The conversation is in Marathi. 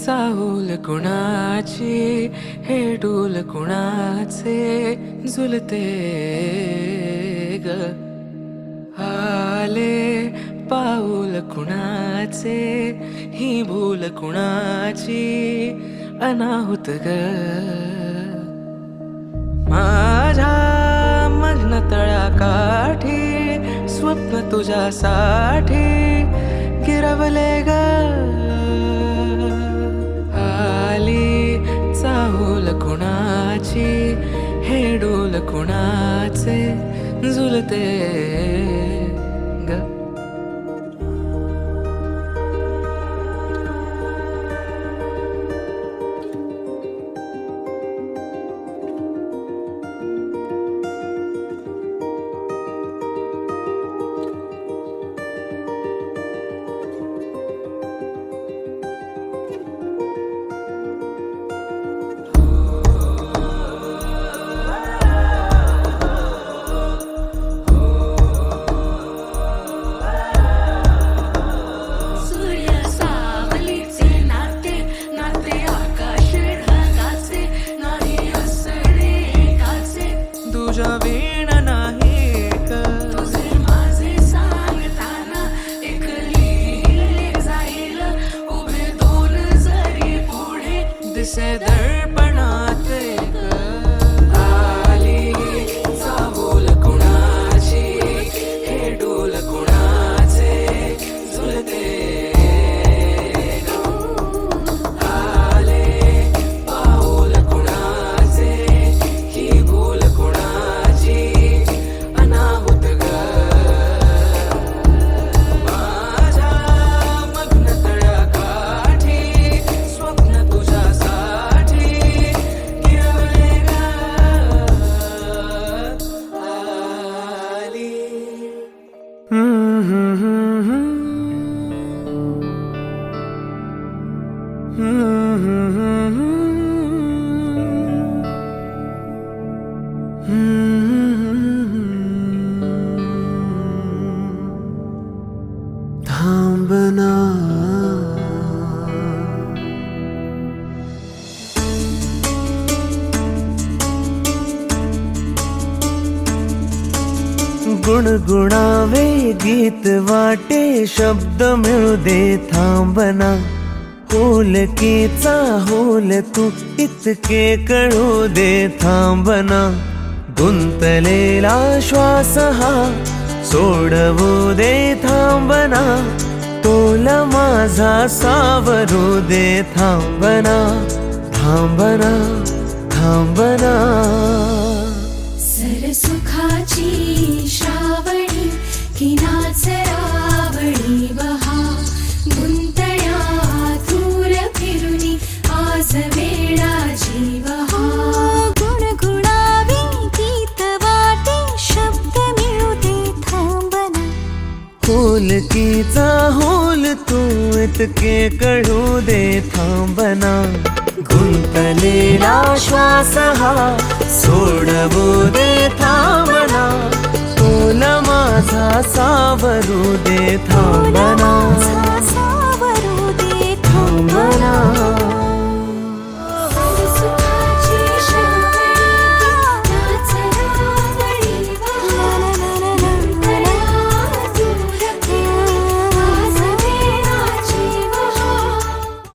चाहूल कुणाची हे डोल कुणाचे झुलते ग आले पाऊल कुणाचे ही भूल कुणाची अनाहुत ग माझ्या मग्न तळाकाठी स्वप्न तुझ्यासाठी गिरवले ग आली चाहूल कुणाची हे डोल कुणाचे झुलते ग तुझ्या वीण नाही का तुझे माझे सांगताना एक लिहिले जाईल उभे दोन जरी पुढे दिसे दर्पणात ग आली चाहूल कुणाची हे डोल कुणाचे झुलते आले पाऊल कुणाचे ही भूल कुणाची अनाहुत ग माझ्या मग्न तळाकाठी स्वप्न तुझ्यासाठी गिरवले ग आली थांबना गुणगुणावे गीत वाटे शब्द मिळू दे थांबना होलकीचा होल तू इतके कळू दे थांबना गुंतलेला श्वास हा सोडवू दे थांबना तोल माझा सावरू दे थांबना थांबना थांबना सरसुखाची श्रावणी किनाच रावणी बहा गुंतया दूर फिरुनी आज वेळा जीवहा गुणगुणावे गीत वाटे शब्द मिळू दे थांबना होलकीचा होल तू इतके कळू दे थांबना गुंतलेला श्वास हा सोडवू दे थांबना तोल माझा सावरू दे थांबना